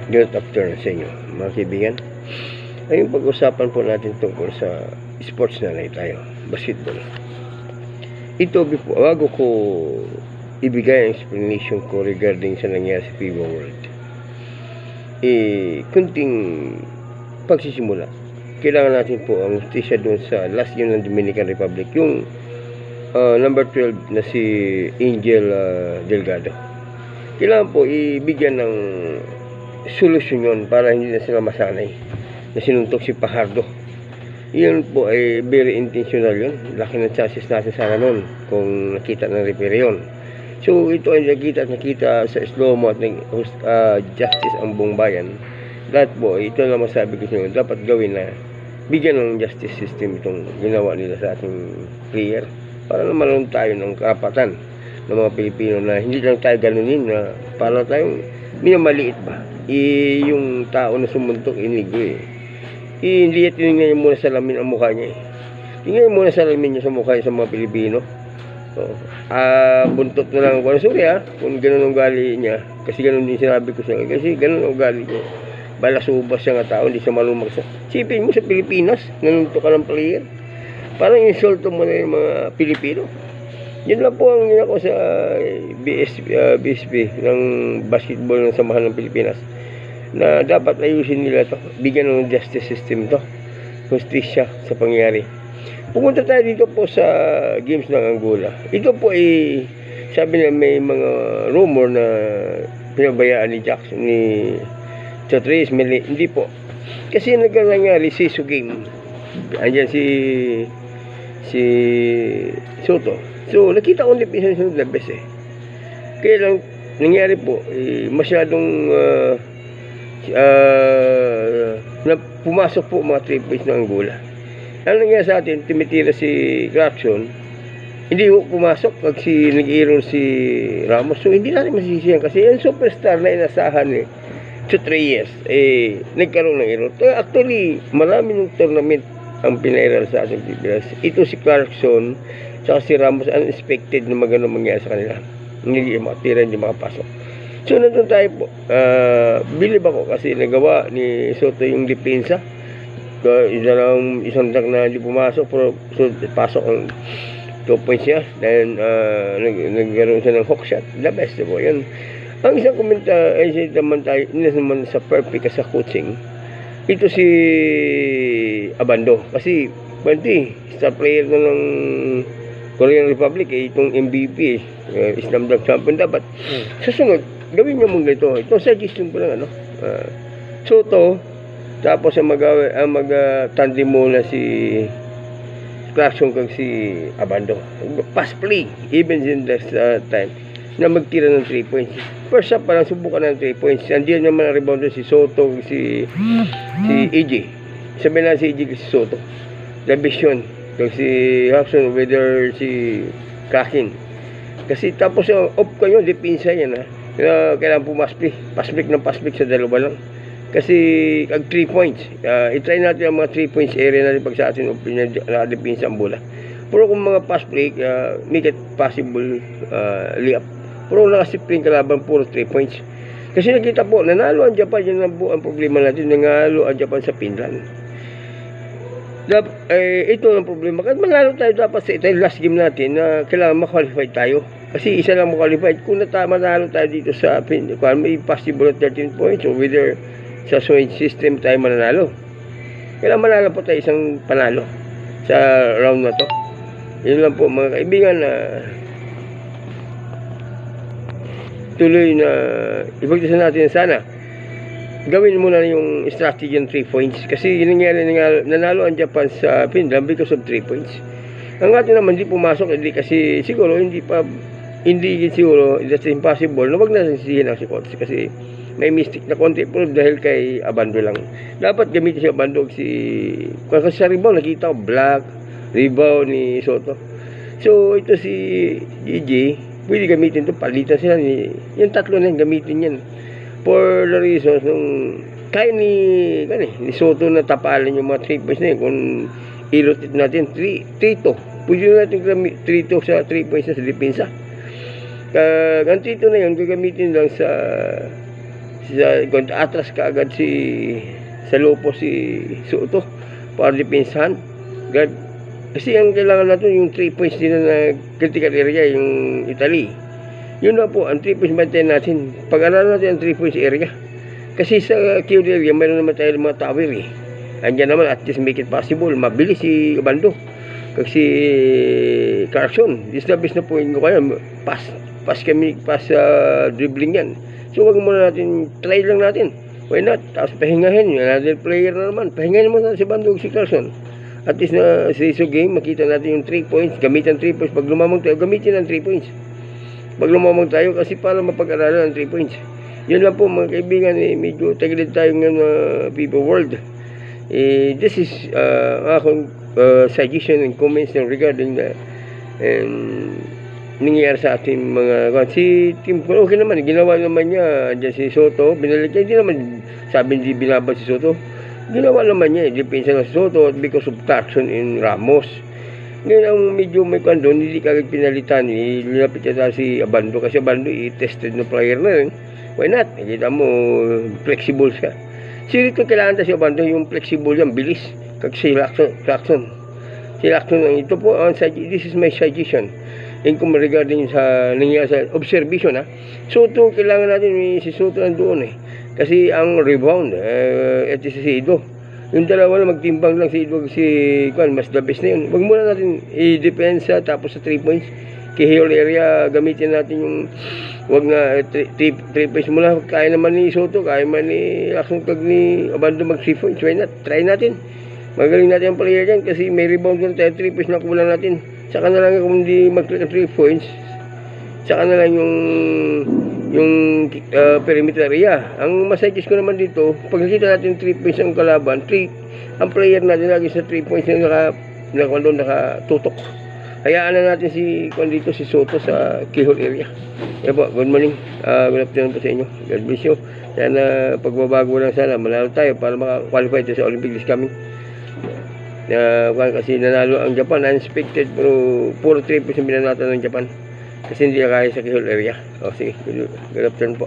Good afternoon sa inyo, mga kaibigan. Ayun, pag-usapan po natin tungkol sa sports na lang tayo, basketball. Ito, bago ko ibigay ang explanation ko regarding sa nangyari sa FIBA World, kunting pagsisimula. Kailangan natin po ang justisya doon sa last game ng Dominican Republic, yung number 12 na si Angel Delgado. Kailangan po ibigyan ng solusyon yun para hindi na sila masanay na sinuntok si Pajardo. Yun po ay very intentional yun. Laki ng chances natin sana nun kung nakita ng referee yun. So ito ay nakita sa slow-mo at justice ang buong bayan. That po, ito na masabi ko sa inyo, dapat gawin na bigyan ng justice system itong ginawa nila sa ating player para naman tayo ng karapatan ng mga Pilipino na hindi lang tayo ganunin na para tayong minamaliit ba yung tao na sumuntok inigo hindi at tinignan niya muna sa lamin ang mukha niya tingnan muna sa lamin niya sa mukha niya sa mga Pilipino. So, buntot na lang ako. Sorry kung ganun ang ugali niya, kasi ganun din sinabi ko siya, kasi ganun ang ugali niya. Balasubas siya nga tao, hindi siya marunong magsa. Sipin mo sa Pilipinas nanuntok ka ng player, parang insulto mo na yung mga Pilipino. Yun lang po ang ginako sa BSB ng basketball ng Samahan ng Pilipinas, na dapat ayusin nila to, bigyan ng justice system to, justisya sa pangyari. Pumunta tayo dito po sa games ng Angola. Ito po ay sabi na may mga rumor na pinabayaan ni Jackson, ni Chatriz Meli. Hindi po, kasi nangyari Sisu game, andyan si Soto. So nakita ko ni Pinsan sa labas kaya lang nangyari po masyadong na pumasok po mga 3 points ng Angola. Ano nangyari sa atin, tumitira si Clarkson, hindi po pumasok kasi nag-error si Ramos. So hindi natin masisisihan kasi yung superstar na inasahan to 3 years nagkaroon ng error. Actually marami ng tournament ang pinairal sa ating Pilipinas. Ito si Clarkson tsaka si Ramos, unexpected na magano mangyari sa kanila, hindi makatira, hindi makapasok. So nandun tayo po, bilib ako kasi nagawa ni Soto yung depensa. Isang dak na hindi pumasok, pero so, pasok ang 2 points niya. Then nagkaroon siya ng hook shot, the best po yun. Ang isang komenta ay naman tayo naman sa perfect sa coaching, ito si Abando, kasi star player na ng Korean Republic itong MVP Islam Drug Champion. Dapat susunod gawin niya muna ito suggestion ko lang Soto, tapos ang mag-tandem muna si Clarkson kag si Abando, pass play even in this time na magtira ng 3 points. First up parang subukan ng 3 points. Andiyan naman ang rebound si Soto, si EJ. Sabi na si EJ si Soto, the vision si Hudson, whether si Kraken. Kasi tapos off kayo, depensa yan kailangan po pass break sa dalawa lang. Kasi ag 3 points, i-try natin ang mga 3 points area natin pag sa atin nakadepensa ang bola. Pero kung mga pass break, make it possible layup. Pero nakasipling kalaban puro 3 points. Kasi nakita po, nanalo ang Japan, yun lang po ang problema natin, nanalo ang Japan sa Finland. Ito ang problema. Kasi manalo tayo dapat sa ito, last game natin na kailangan ma-qualify tayo. Kasi isa lang ma-qualify. Kung manalo tayo dito sa Finland, may possible 13 points or whether sa point system tayo mananalo. Kailangan manalo po tayo isang panalo sa round na to. Yun lang po mga kaibigan, tuloy na ipagdasan natin sana gawin muna yung strategy ng 3 points, kasi nangyari nanalo ang Japan sa Finland because of 3 points. Ang atin naman hindi pumasok, hindi kasi siguro hindi siguro that's impossible na wag na sisihin ang si coach kasi may mistake na konti pero dahil kay Abando lang. Dapat gamitin si Abando kasi sa rebound nakita ko black rebound ni Soto. So ito si GG pwede gamitin to, palitan sila yung tatlo na gamitin yan for the reasons nung kaya ni Soto na tapalan yung mga 3 points na yun. Kung i-rotate natin 3-2, pwede natin 3-2 sa 3 points na sa depensa. Ang 3-2 na yun gagamitin lang sa atras ka agad sa Lopo si Soto para depensahan. Kasi ang kailangan natin yung 3 points din na critical area, yung Italy. Yun na po, ang 3 points maintain natin. Pag-aralan natin ang 3 points area. Kasi sa QD area, mayroon naman tayo mga tower eh. Andiyan naman, at least make it possible. Mabilis si Abando. Kasi Carson, disnabis na po yung kaya. Pass dribbling yan. So wag muna natin, try lang natin. Why not? Tapos pahingahin, another player na naman. Pahingahin mo na si Bandog, si Carson. At least na sa iso game, makita natin yung 3 points. Gamitan 3 points. Pag lumamang tayo, gamitin ang 3 points. Pag lumamang tayo, kasi para mapag-aralan ang 3 points. Yun lang po mga kaibigan, medyo tagilid tayo ng people world. This is akong suggestion and comments regarding the nangyayari sa ating mga si Tim. Okay naman, ginawa naman niya dyan si Soto, binalik niya, hindi naman sabi hindi binabad si Soto, ginawa naman niya, depensa na si Soto because of traction in Ramos. Ngayon ang medyo may kwan doon, hindi kagad pinalitan, nilapit niya si Abando, kasi Abando i-tested na player na rin. Why not? Nakita mo, flexible siya. Sirito kailangan si Abando, yung flexible yan, bilis, kag si Lacson. Si Lacson, ito po, this is my suggestion. Yung regarding sa nangyayari sa observation Soto, kailangan natin si Soto nandoon kasi ang rebound at si Ido, yung dalawa na magtimbang lang si Ido, mas the best na yun. Wag muna natin i-depensa, tapos sa 3 points kihil area gamitin natin yung wag na 3 points muna. Kaya naman ni Soto, kaya man ni Lacson kag ni Abando mag 3 points. Why not? Try natin, magaling natin ang player dyan kasi may rebound na tayo. 3 points na kulang natin. Saka na lang kung hindi mag-click ng 3 points, saka na lang yung perimeter area. Ang masuggest ko naman dito, pag nakita natin 3 points ng kalaban, ang player natin lagi sa 3 points na nakatutok. Hayaan na natin si Soto sa keyhole area. Kaya po, good morning. Good afternoon po sa inyo. God bless you. Sana pagbabago lang sana, manalo tayo para maka-qualify tayo sa Olympic this coming. Kasi nanalo ang Japan, unexpected, pero puro 3 points yung binanatan ng Japan kasi hindi kaya sa keyhole area. Sige, good afternoon po.